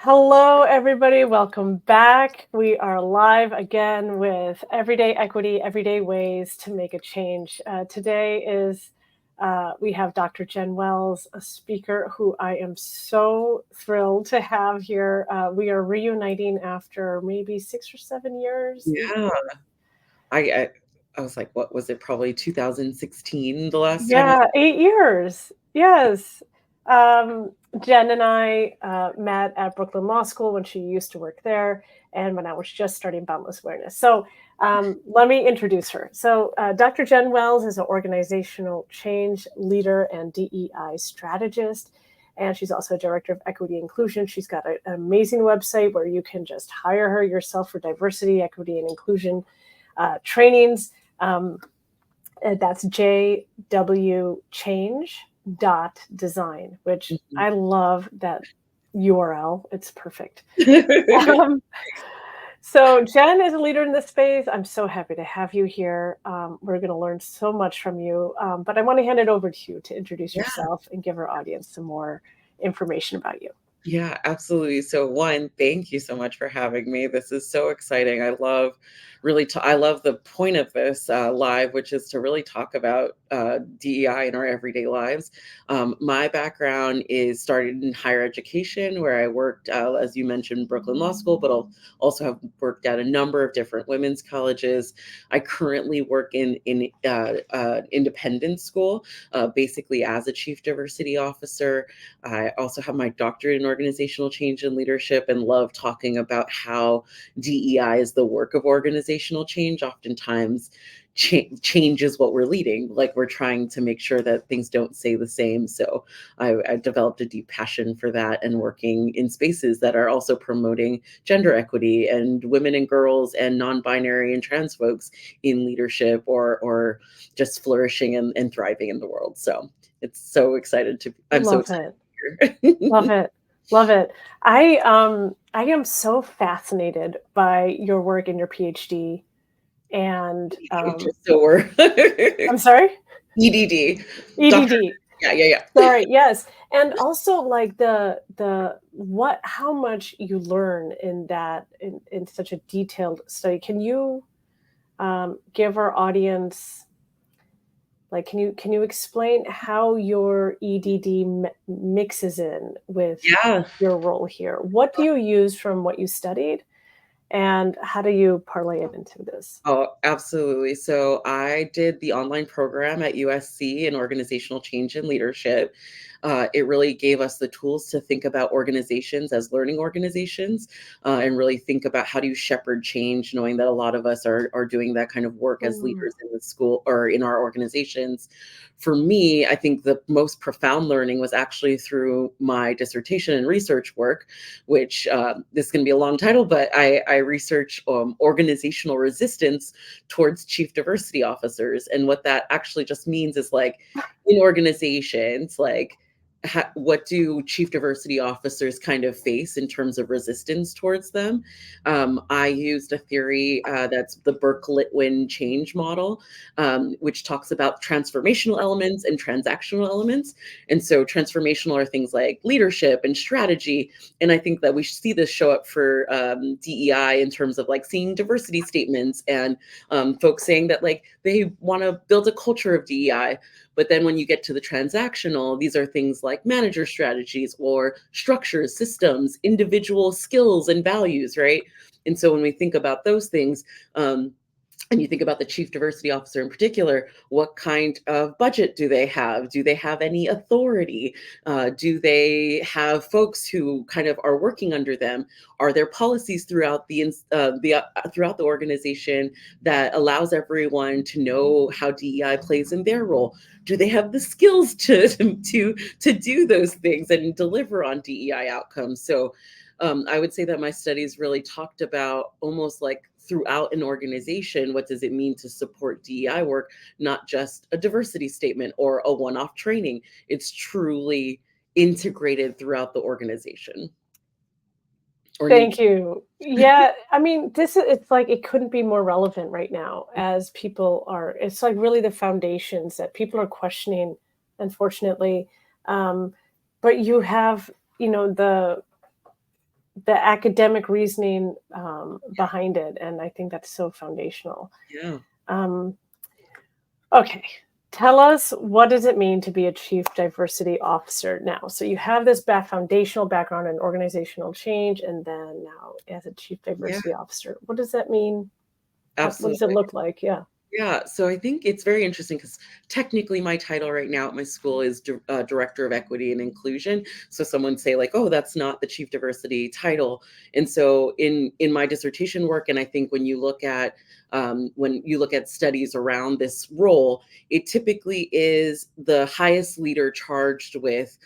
Hello, everybody. Welcome back. We are live again with Everyday Equity, Everyday Ways to Make a Change. We have Dr. Jenn Wells, a speaker who I am so thrilled to have here. We are reuniting after maybe 6 or 7 years, 8 Yeah. years. I was like, what was it? Probably 2016 the last time. Yeah, 8 years. Yes. Um, Jen and I met at Brooklyn Law School when she used to work there, and when I was just starting Boundless Awareness. So let me introduce her. Dr. Jenn Wells is an organizational change leader and DEI strategist, and she's also a director of equity inclusion. She's got an amazing website where you can just hire her yourself for diversity, equity, and inclusion trainings. That's jwchange.design, which Mhm. I love that URL. It's perfect. Um, so Jen is a leader in this space. I'm so happy to have you here. We're going to learn so much from you, but I want to hand it over to you to introduce Yeah. yourself and give our audience some more information about you. Yeah, absolutely. So one, thank you so much for having me. This is so exciting. I love the point of this live, which is to really talk about DEI in our everyday lives. My background is started in higher education, where I worked, as you mentioned, Brooklyn Law School, but I'll also have worked at a number of different women's colleges. I currently work in independent school, basically as a chief diversity officer. I also have my doctorate in organizational change and leadership and love talking about how DEI is the work of organizational change. Oftentimes, change is what we're leading. Like we're trying to make sure that things don't stay the same. So I developed a deep passion for that and working in spaces that are also promoting gender equity and women and girls and non-binary and trans folks in leadership or just flourishing and thriving in the world. So I'm so Love excited it. Love here. it. Love it. I am so fascinated by your work and your PhD. And Just so we're I'm sorry? EDD. Doctor. EDD. Yeah, yeah, yeah. Sorry, yes. And also like how much you learn in in such a detailed study. Can you give our audience like can you explain how your EDD mixes in with Yeah. your role here? What do you use from what you studied and how do you parlay it into this? Oh, absolutely. So I did the online program at USC in organizational change and leadership. It really gave us the tools to think about organizations as learning organizations and really think about how do you shepherd change, knowing that a lot of us are doing that kind of work as Mm, leaders in the school or in our organizations. For me, I think the most profound learning was actually through my dissertation and research work, which this is going to be a long title, but I research organizational resistance towards chief diversity officers. And what that actually just means is like in organizations, like what do chief diversity officers kind of face in terms of resistance towards them? I used a theory that's the Burke-Litwin change model, which talks about transformational elements and transactional elements. And so transformational are things like leadership and strategy. And I think that we see this show up for DEI in terms of like seeing diversity statements and folks saying that like they want to build a culture of DEI. But then when you get to the transactional, these are things like manager strategies or structures, systems, individual skills and values, right? And so when we think about those things, and you think about the chief diversity officer in particular, what kind of budget do they have? Do they have any authority? Do they have folks who kind of are working under them? Are there policies throughout throughout the organization that allows everyone to know how DEI plays in their role? Do they have the skills to do those things and deliver on DEI outcomes? So I would say that my studies really talked about almost like throughout an organization, what does it mean to support DEI work, not just a diversity statement or a one off training? It's truly integrated throughout the organization or need. thank you. Yeah, I mean, it's like it couldn't be more relevant right now as people are it's like really the foundations that people are questioning, unfortunately. Um, but you have, you know, the academic reasoning behind it, and I think that's so foundational. Yeah. Um, okay, tell us, what does it mean to be a chief diversity officer now? So you have this foundational background in organizational change, and then now as a chief Yeah, diversity officer, what does that mean? What does it absolutely. look like? Yeah. Yeah, so I think it's very interesting because technically my title right now at my school is Director of Equity and Inclusion. So someone say like, "Oh, that's not the Chief Diversity title." And so in my dissertation work, and I think when you look at studies around this role, it typically is the highest leader charged with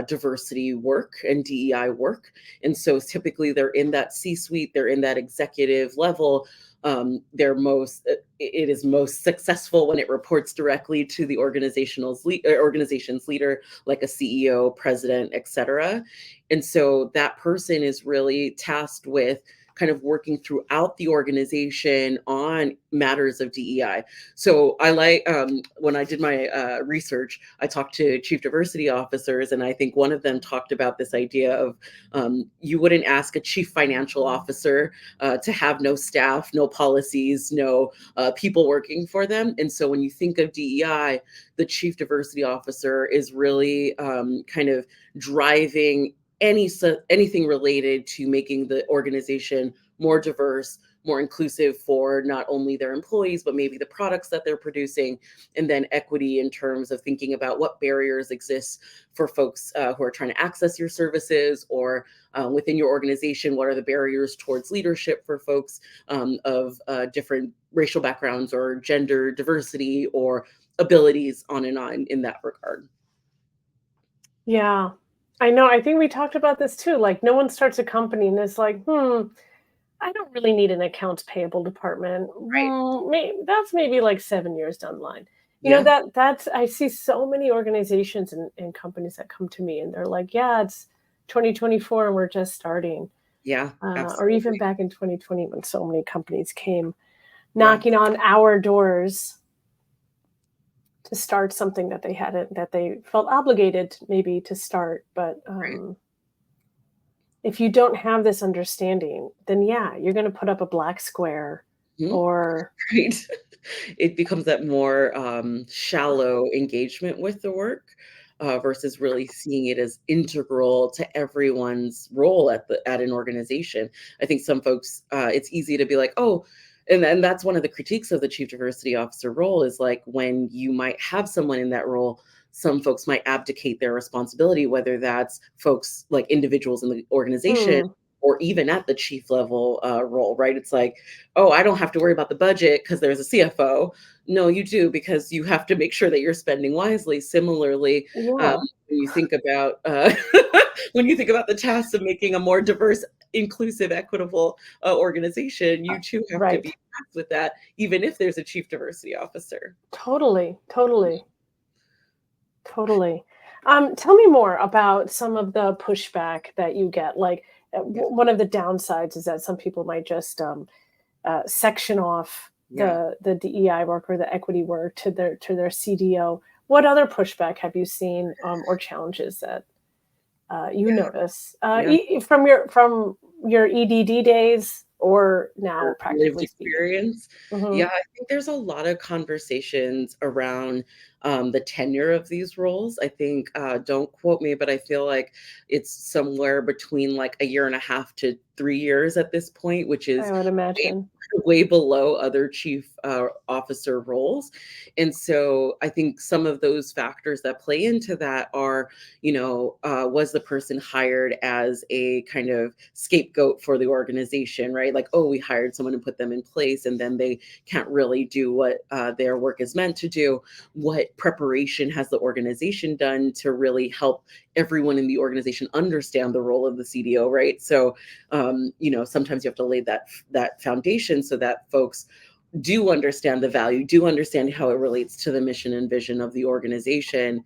diversity work and DEI work. And so typically they're in that C-suite, they're in that executive level. It is most successful when it reports directly to the organization's leader, like a CEO, president, etc. And so that person is really tasked with kind of working throughout the organization on matters of DEI. So I like when I did my research, I talked to chief diversity officers, and I think one of them talked about this idea of you wouldn't ask a chief financial officer to have no staff, no policies, no people working for them. And so when you think of DEI, the chief diversity officer is really kind of driving anything related to making the organization more diverse, more inclusive for not only their employees, but maybe the products that they're producing, and then equity in terms of thinking about what barriers exist for folks who are trying to access your services, or within your organization, what are the barriers towards leadership for folks of different racial backgrounds or gender diversity or abilities, on and on in that regard. Yeah. I know. I think we talked about this too. Like, no one starts a company and is like, I don't really need an accounts payable department. Right. That's maybe like 7 years down the line. Yeah. That's I see so many organizations and companies that come to me and they're like, yeah, it's 2024 and we're just starting. Yeah. Or even Absolutely. back in 2020 when so many companies came Yeah. knocking on our doors to start something that they hadn't, that they felt obligated maybe to start. But Right. if you don't have this understanding, then yeah, you're going to put up a black square Mhm. or Right. It becomes that more shallow engagement with the work versus really seeing it as integral to everyone's role at an organization. I think some folks, it's easy to be like, oh, and then that's one of the critiques of the chief diversity officer role is like when you might have someone in that role, some folks might abdicate their responsibility, whether that's folks like individuals in the organization hmm, or even at the chief level role, right? It's like, oh, I don't have to worry about the budget because there's a CFO. No, you do, because you have to make sure that you're spending wisely. Similarly, yeah, when you think about when you think about the tasks of making a more diverse, inclusive, equitable organization, you too have to right. be tasked with that, even if there's a chief diversity officer. Totally, totally, totally. Tell me more about some of the pushback that you get. Like, Yeah, one of the downsides is that some people might just section off yeah, the DEI work or the equity work to their CDO. What other pushback have you seen, or challenges that you yeah, notice yeah. from your EDD days or now, Or lived practically speaking? experience. Hmm. Yeah, I think there's a lot of conversations around the tenure of these roles. I think, don't quote me, but I feel like it's somewhere between like a year and a half to 3 years at this point, which I is would way, imagine. way below other chief officer roles. And so I think some of those factors that play into that are, was the person hired as a kind of scapegoat for the organization, right? Like, oh, we hired someone and put them in place, and then they can't really do what their work is meant to do. What preparation has the organization done to really help everyone in the organization understand the role of the CDO, right? So, sometimes you have to lay that foundation so that folks do understand the value, do understand how it relates to the mission and vision of the organization.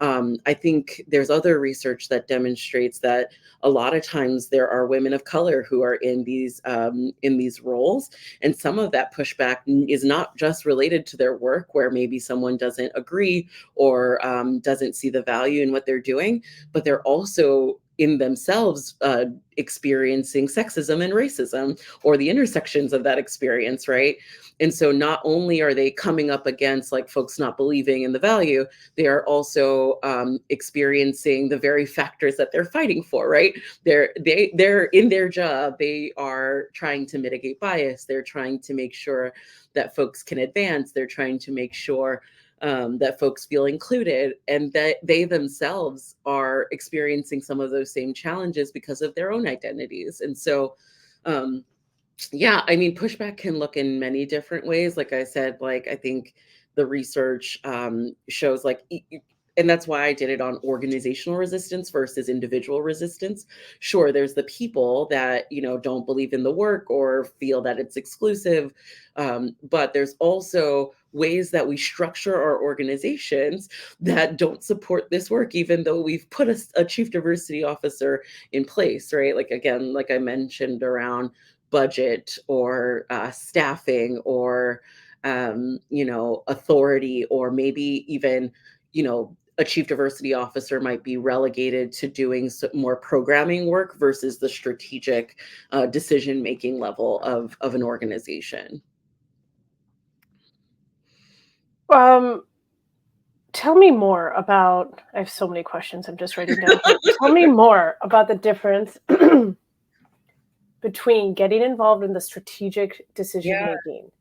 I think there's other research that demonstrates that a lot of times there are women of color who are in these roles, and some of that pushback is not just related to their work, where maybe someone doesn't agree or doesn't see the value in what they're doing, but they're also in themselves experiencing sexism and racism, or the intersections of that experience, right? And so not only are they coming up against like folks not believing in the value, they are also experiencing the very factors that they're fighting for, right? They're in their job, they are trying to mitigate bias, they're trying to make sure that folks can advance, they're trying to make sure that folks feel included, and that they themselves are experiencing some of those same challenges because of their own identities. And so, um, yeah, I mean, pushback can look in many different ways. Like I said, like I think the research shows like and that's why I did it on organizational resistance versus individual resistance. Sure, there's the people that, you know, don't believe in the work or feel that it's exclusive, but there's also ways that we structure our organizations that don't support this work, even though we've put a chief diversity officer in place, right? Like again, like I mentioned around budget or staffing or you know, authority, or maybe even, you know, a chief diversity officer might be relegated to doing more programming work versus the strategic decision making level of an organization. Um, Tell me more about. I have so many questions. I'm just writing down here. Tell me more about the difference between getting involved in the strategic decision Yeah. making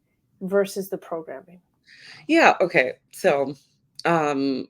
versus the programming. Yeah. Okay. So, um,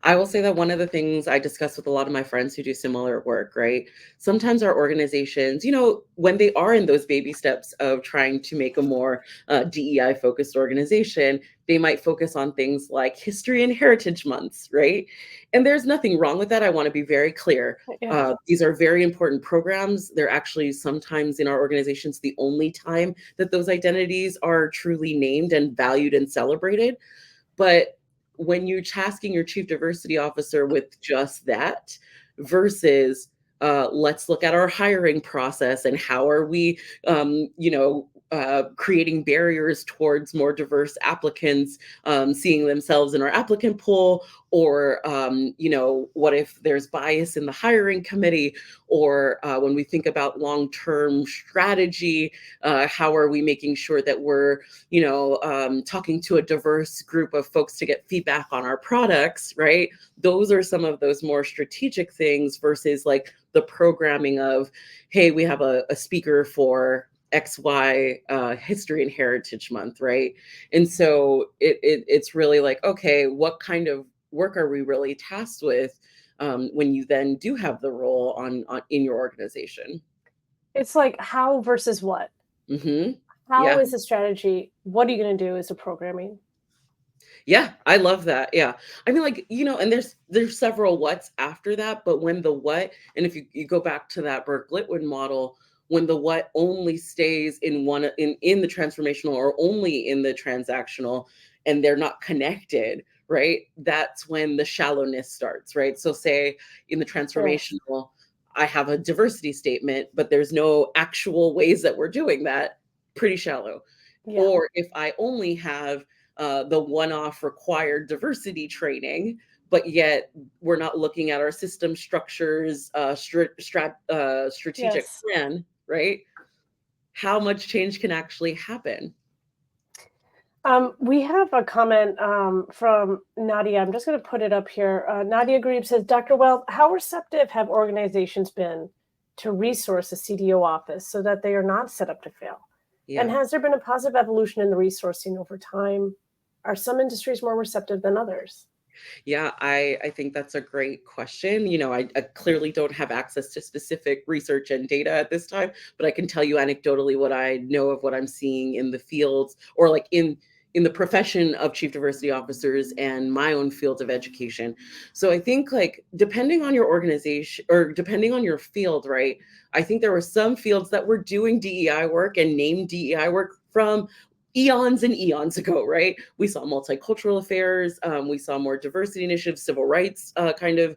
I will say that one of the things I discuss with a lot of my friends who do similar work, right? Sometimes our organizations, you know, when they are in those baby steps of trying to make a more DEI focused organization, they might focus on things like history and heritage months, right? And there's nothing wrong with that. I want to be very clear. Yeah. These are very important programs. They're actually sometimes in our organizations the only time that those identities are truly named and valued and celebrated. But when you're tasking your chief diversity officer with just that versus let's look at our hiring process and how are we, you know, creating barriers towards more diverse applicants seeing themselves in our applicant pool, or you know, what if there's bias in the hiring committee, or when we think about long-term strategy, how are we making sure that we're, you know, talking to a diverse group of folks to get feedback on our products, right? Those are some of those more strategic things versus like the programming of, hey, we have a speaker for XY History and Heritage Month, right? And so it's really like, okay, what kind of work are we really tasked with when you then do have the role on in your organization? It's like how versus what. Hmm. How Yeah. is the strategy? What are you going to do as a programming? Yeah, I love that. Yeah. I mean, like, you know, and there's several what's after that, but when the what, and if you go back to that Burke Litwin model, when the what only stays in one in the transformational or only in the transactional, and they're not connected, right? That's when the shallowness starts, right? So say in the Yes. transformational, I have a diversity statement, but there's no actual ways that we're doing that, pretty shallow. Yeah. Or if I only have the one-off required diversity training, but yet we're not looking at our system structures, strategic Yes. plan, right? How much change can actually happen? We have a comment from Nadia. I'm just going to put it up here. Nadia Grieb says, Dr. Wells, how receptive have organizations been to resource a CDO office so that they are not set up to fail? And Yeah. has there been a positive evolution in the resourcing over time? Are some industries more receptive than others? Yeah, I think that's a great question. You know, I clearly don't have access to specific research and data at this time, but I can tell you anecdotally what I know of what I'm seeing in the fields, or like in the profession of chief diversity officers and my own field of education. So I think like depending on your organization or depending on your field, right? I think there were some fields that were doing DEI work and named DEI work from eons and eons ago, right? We saw multicultural affairs, we saw more diversity initiatives, civil rights kind of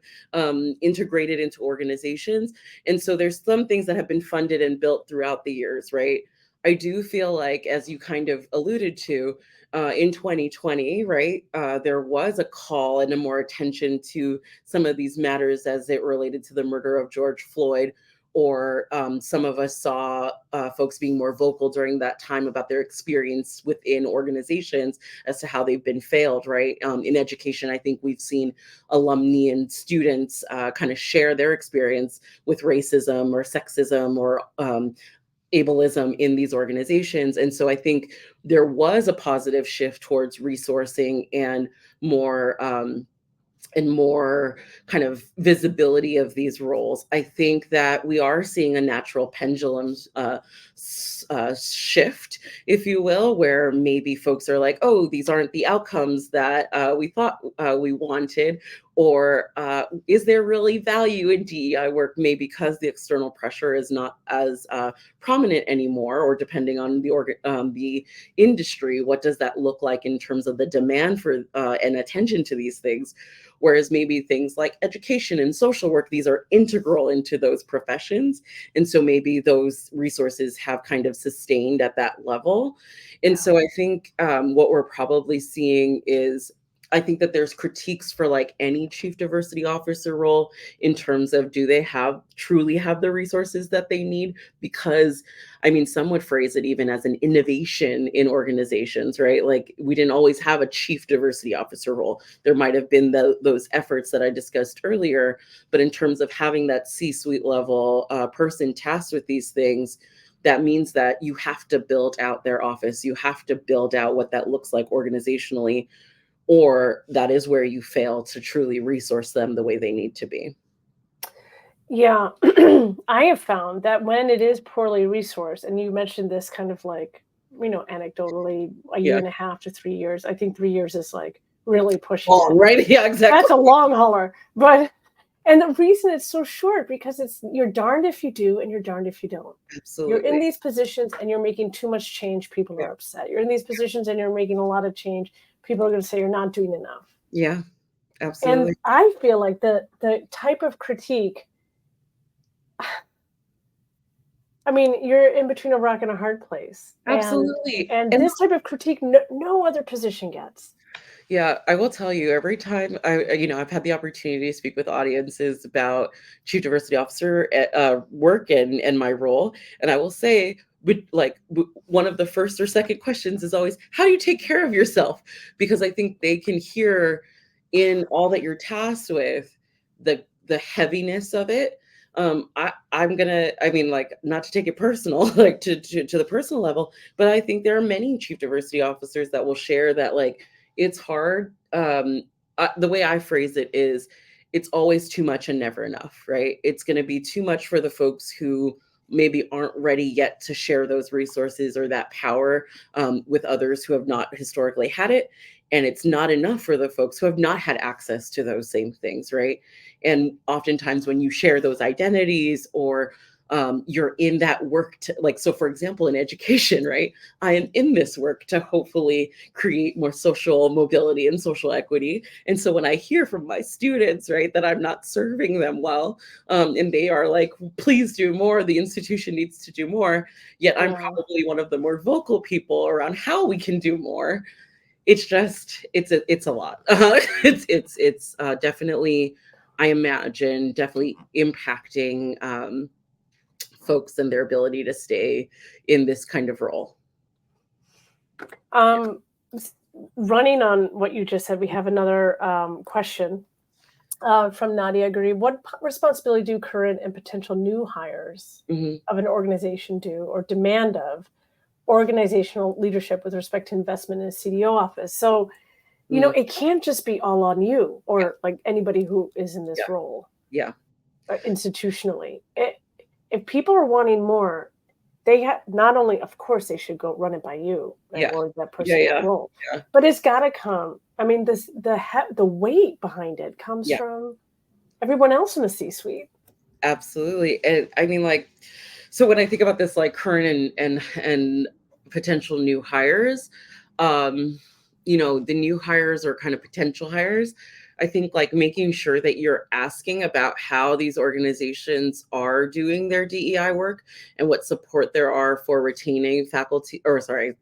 integrated into organizations. And so there's some things that have been funded and built throughout the years, right? I do feel like, as you kind of alluded to, in 2020, right, there was a call and a more attention to some of these matters as it related to the murder of George Floyd, or some of us saw folks being more vocal during that time about their experience within organizations as to how they've been failed, right? In education, I think we've seen alumni and students kind of share their experience with racism or sexism or ableism in these organizations. And so I think there was a positive shift towards resourcing and more kind of visibility of these roles. I think that we are seeing a natural pendulum shift, if you will, where maybe folks are like, oh, these aren't the outcomes that we thought we wanted, or is there really value in DEI work, maybe because the external pressure is not as prominent anymore, or depending on the industry, what does that look like in terms of the demand for and attention to these things? Whereas maybe things like education and social work, these are integral into those professions. And so maybe those resources have kind of sustained at that level. And so I think what we're probably seeing is, I think that there's critiques for like any chief diversity officer role in terms of, do they truly have the resources that they need? Because I mean, some would phrase it even as an innovation in organizations, right? Like, we didn't always have a chief diversity officer role. There might have been those efforts that I discussed earlier, but in terms of having that C-suite level person tasked with these things, that means that you have to build out their office. You have to build out what that looks like organizationally, or that is where you fail to truly resource them the way they need to be. Yeah, I have found that when it is poorly resourced, and you mentioned this kind of like, anecdotally, a year Yeah. and a half to 3 years. I think 3 years is like really pushing it. Long, right? Yeah, exactly. That's a long hauler. And the reason it's so short, because you're darned if you do and you're darned if you don't. You're in Absolutely. these positions and you're making too much change, people Yeah. are upset. You're in these positions and you're making a lot of change, people are going to say you're not doing enough. Yeah, And absolutely. I feel like the type of critique, I mean, you're in between a rock and a hard place. Absolutely. And And this type of critique, no other position gets. yeah, I will tell you, every time I've had the opportunity to speak with audiences about chief diversity officer work and my role, and I will say, one of the first or second questions is always, how do you take care of yourself? Because I think they can hear in all that you're tasked with the heaviness of it. I mean, like, not to take it personal, like to the personal level, but I think there are many chief diversity officers that will share that, like, it's hard. The way I phrase it is, it's always too much and never enough, right? It's going to be too much for the folks who maybe aren't ready yet to share those resources or that power with others who have not historically had it. And it's not enough for the folks who have not had access to those same things, right? And oftentimes when you share those identities, or you're in that work to, like, so for example, in education, right? I am in this work to hopefully create more social mobility and social equity. And so when I hear from my students, right, that I'm not serving them well, and they are like, please do more, the institution needs to do more, yet I'm Yeah. probably one of the more vocal people around how we can do more. It's just, it's a lot. It's definitely, I imagine, definitely impacting folks and their ability to stay in this kind of role. Um, Running on what you just said, we have another question from Nadia Guri. What responsibility do current and potential new hires Mhm. of an organization do, or demand of organizational leadership with respect to investment in a CDO office? So, Mm. it can't just be all on you Yeah, or like anybody who is in yeah, this role yeah, institutionally. If people are wanting more, they have not only, of course, they should go run it by you, right, yeah, or that yeah, person in that yeah, role, yeah, but it's got to come. I mean, the weight behind it comes yeah, from everyone else in the C-suite. absolutely. And I mean, like, so when I think about this, like, current and potential new hires, um, the new hires or kind of potential hires, I think like making sure that you're asking about how these organizations are doing their DEI work and what support there are for retaining faculty, or sorry,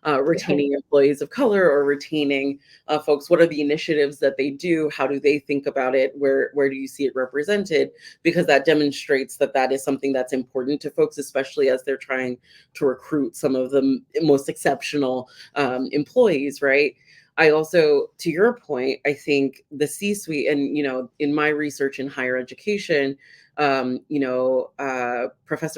retaining employees of color, or retaining folks. What are the initiatives that they do? How do they think about it? Where do you see it represented? Because that demonstrates that that is something that's important to folks, especially as they're trying to recruit some of the most exceptional employees, right? I also, to your point, I think the C-suite, and in my research in higher education, Professor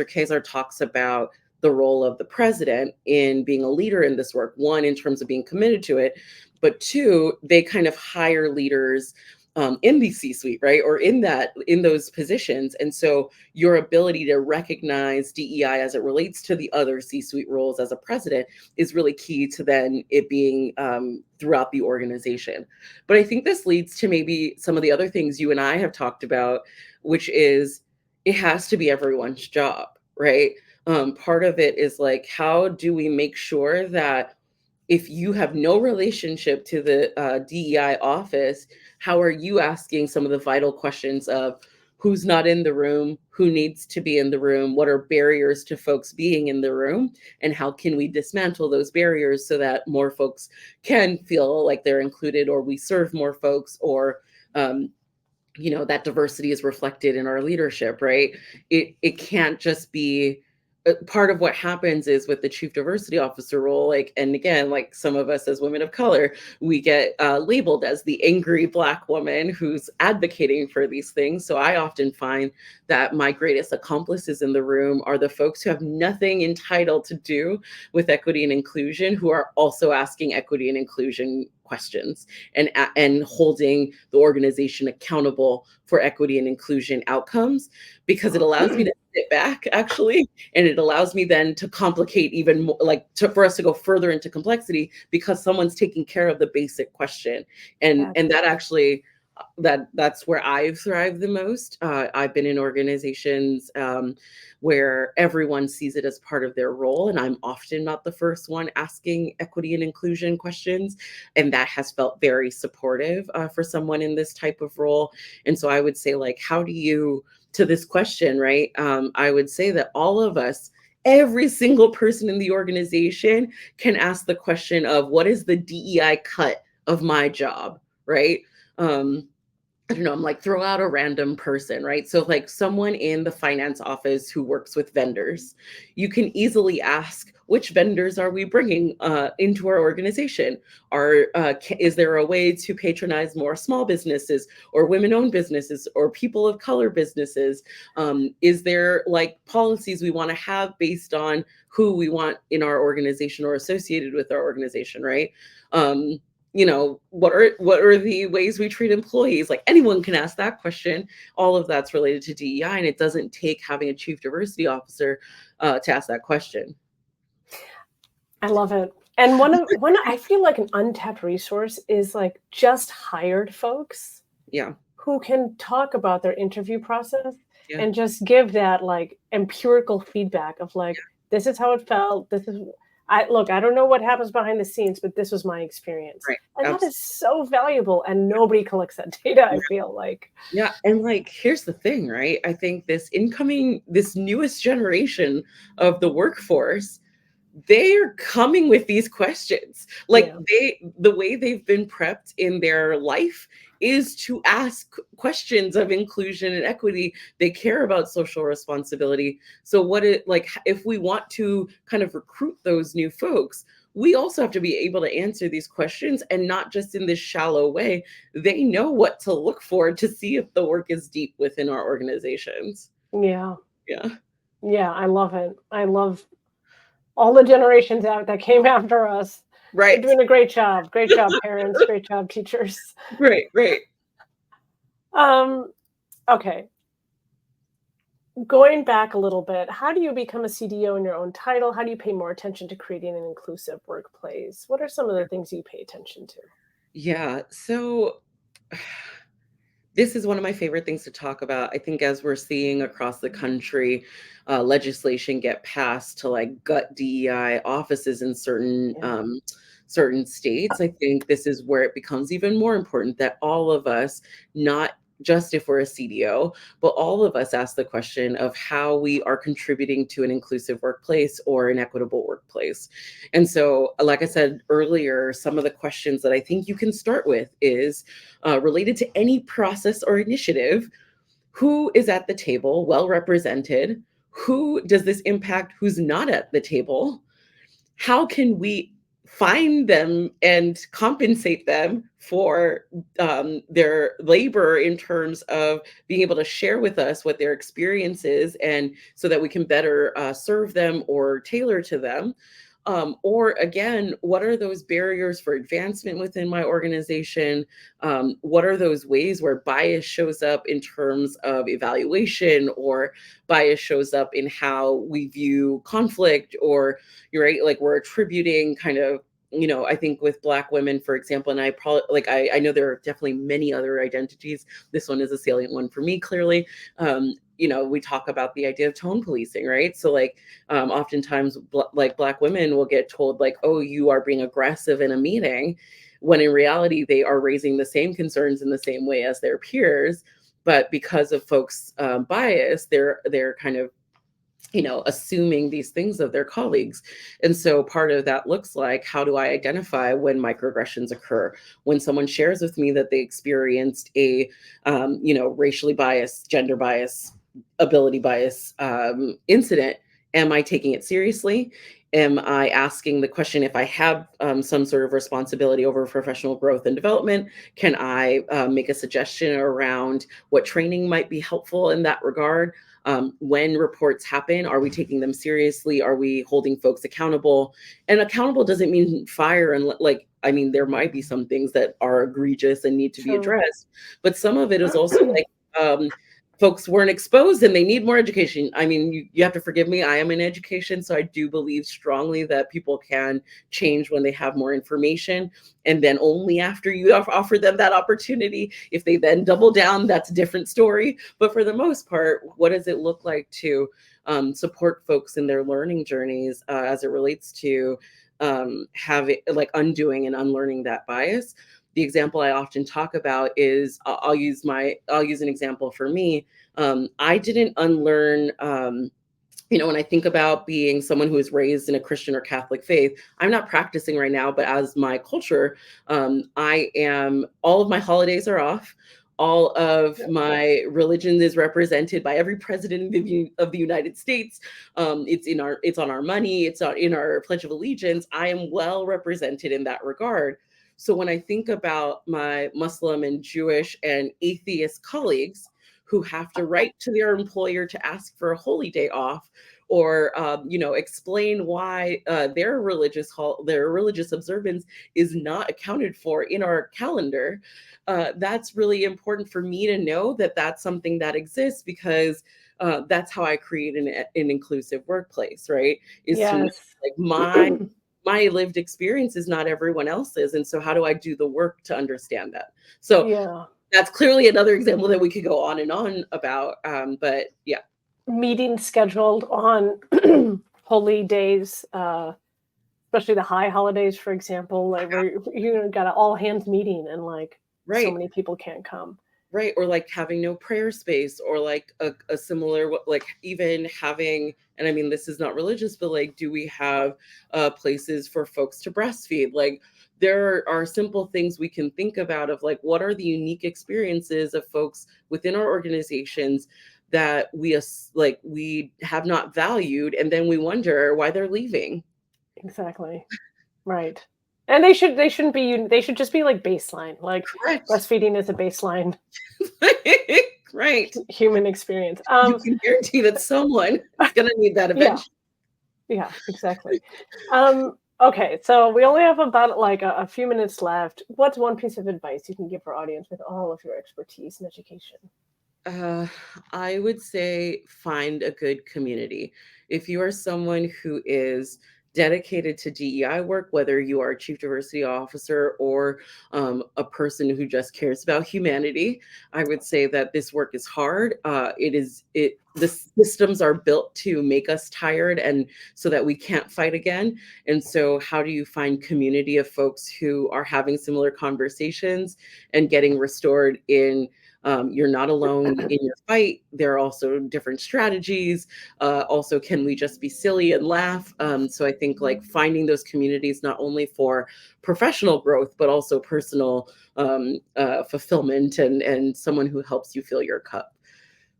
Kazar talks about the role of the president in being a leader in this work. One, in terms of being committed to it, but two, they kind of hire leaders in the C-suite, right, or in those positions. And so your ability to recognize DEI as it relates to the other C-suite roles as a president is really key to then it being throughout the organization. But I think this leads to maybe some of the other things you and I have talked about, which is it has to be everyone's job, right? Part of it is like, how do we make sure that if you have no relationship to the DEI office, how are you asking some of the vital questions of who's not in the room, who needs to be in the room, what are barriers to folks being in the room, and how can we dismantle those barriers so that more folks can feel like they're included, or we serve more folks, or that diversity is reflected in our leadership, right? It can't just be part of what happens is with the chief diversity officer role, like, and again, like some of us as women of color, we get labeled as the angry Black woman who's advocating for these things. So I often find that my greatest accomplices in the room are the folks who have nothing entitled to do with equity and inclusion, who are also asking equity and inclusion questions and holding the organization accountable for equity and inclusion outcomes, because it allows me to sit back actually, and it allows me then to complicate even more, like for us to go further into complexity, because someone's taking care of the basic question. And that actually, that's where I've thrived the most. I've been in organizations where everyone sees it as part of their role, and I'm often not the first one asking equity and inclusion questions, and that has felt very supportive for someone in this type of role. And so I would say, like, how do you, to this question, right? I would say that all of us, every single person in the organization, can ask the question of what is the DEI cut of my job, right? I don't know, I'm like, throw out a random person, right? So like someone in the finance office who works with vendors, you can easily ask, which vendors are we bringing into our organization? Is there a way to patronize more small businesses or women-owned businesses or people of color businesses? Is there like policies we want to have based on who we want in our organization or associated with our organization, right? What are the ways we treat employees? Like, anyone can ask that question. All of that's related to DEI, and it doesn't take having a chief diversity officer to ask that question. I love it. And one I feel like an untapped resource is like just hired folks. Yeah. Who can talk about their interview process Yeah. and just give that like empirical feedback of like, this is how it felt. I don't know what happens behind the scenes, but this was my experience. Right. And that is so valuable, and nobody collects that data, I feel like. Yeah. And like, here's the thing, right? I think this newest generation of the workforce, they're coming with these questions. Like, the way they've been prepped in their life is to ask questions of inclusion and equity. They care about social responsibility. So if we want to kind of recruit those new folks, we also have to be able to answer these questions, and not just in this shallow way. They know what to look for to see if the work is deep within our organizations. Yeah. Yeah. Yeah, I love it. I love all the generations out that came after us. Right. You're doing a great job. Great job, parents. Great job, teachers. Right. Okay. Going back a little bit, how do you become a CDO in your own title? How do you pay more attention to creating an inclusive workplace? What are some of the things you pay attention to? Yeah. So this is one of my favorite things to talk about. I think as we're seeing across the country, legislation get passed to like gut DEI offices in certain states, I think this is where it becomes even more important that all of us, not just if we're a CDO, but all of us ask the question of how we are contributing to an inclusive workplace or an equitable workplace. And so, like I said earlier, some of the questions that I think you can start with is related to any process or initiative. Who is at the table well represented? Who does this impact? Who's not at the table? How can we find them and compensate them for their labor in terms of being able to share with us what their experience is, and so that we can better serve them or tailor to them? Or again, what are those barriers for advancement within my organization? What are those ways where bias shows up in terms of evaluation, or bias shows up in how we view conflict, or you're right, like we're attributing kind of, I think with Black women, for example, and I probably like I know there are definitely many other identities. This one is a salient one for me, clearly. We talk about the idea of tone policing, right? So like oftentimes like Black women will get told like, oh, you are being aggressive in a meeting, when in reality they are raising the same concerns in the same way as their peers, but because of folks bias, they're kind of assuming these things of their colleagues. And so part of that looks like, how do I identify when microaggressions occur? When someone shares with me that they experienced a, racially biased, gender bias, ability bias incident, am I taking it seriously? Am I asking the question, if I have some sort of responsibility over professional growth and development, can I make a suggestion around what training might be helpful in that regard? When reports happen, are we taking them seriously? Are we holding folks accountable? And accountable doesn't mean fire and there might be some things that are egregious and need to be True. addressed, but some of it is also like folks weren't exposed and they need more education. You have to forgive me, I am in education, so I do believe strongly that people can change when they have more information, and then only after you offer them that opportunity. If they then double down, that's a different story. But for the most part, what does it look like to support folks in their learning journeys as it relates to having, like, undoing and unlearning that bias? The example I often talk about is, I'll use an example for me. I didn't unlearn, when I think about being someone who is raised in a Christian or Catholic faith. I'm not practicing right now, but as my culture, all of my holidays are off. All of my religion is represented by every president of the United States. It's on our money. It's in our Pledge of Allegiance. I am well represented in that regard. So when I think about my Muslim and Jewish and atheist colleagues who have to write to their employer to ask for a holy day off, or explain why their religious observance is not accounted for in our calendar, that's really important for me to know that that's something that exists, because that's how I create an inclusive workplace, right? Is to know, Yes. like, my lived experience is not everyone else's, and so how do I do the work to understand that? So Yeah. that's clearly another example that we could go on and on about, but yeah. Meetings scheduled on holy days, especially the high holidays, for example, like where got an all hands meeting and like so Right. many people can't come. Right, or like having no prayer space, or like a similar, like even having, and this is not religious, but like, do we have places for folks to breastfeed? Like, there are simple things we can think about of like, what are the unique experiences of folks within our organizations that we have not valued, and then we wonder why they're leaving. Exactly. Right. And they should just be like baseline. Like Correct. breastfeeding is a baseline Right. human experience. You can guarantee that someone is going to need that Yeah. eventually. Yeah, exactly. Okay, so we only have about like a few minutes left. What's one piece of advice you can give our audience with all of your expertise in education? Uh, I would say find a good community. If you are someone who is dedicated to DEI work, whether you are a chief diversity officer or a person who just cares about humanity, I would say that this work is hard. The systems are built to make us tired and so that we can't fight again. And so how do you find community of folks who are having similar conversations and getting restored in you're not alone in your fight. There are also different strategies. Also, can we just be silly and laugh? So I think like finding those communities, not only for professional growth, but also personal fulfillment and someone who helps you fill your cup.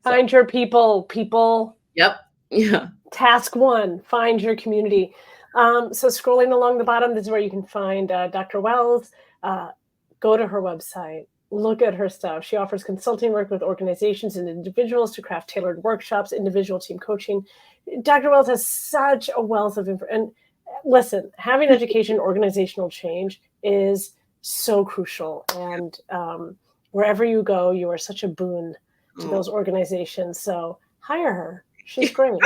So, Find your people. yep. Yeah. Task 1, find your community. So scrolling along the bottom, this is where you can find Dr. Wells. Go to her website. Look at her stuff. She offers consulting work with organizations and individuals to craft tailored workshops, individual team coaching. Dr. Wells has such a wealth of information. And listen, having education, organizational change is so crucial. And wherever you go, you are such a boon to those organizations. So hire her. She's great.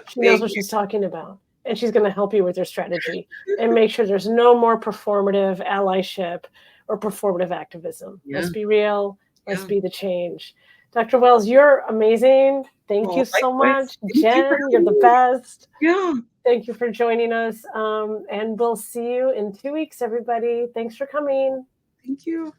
She knows what she's talking about. And she's going to help you with your strategy and make sure there's no more performative allyship or performative activism. Yeah. Let's be real. Let's be the change. Dr. Wells, you're amazing. Thank you so much. Jenn, you're the best. Yeah. Thank you for joining us. And we'll see you in 2 weeks, everybody. Thanks for coming. Thank you.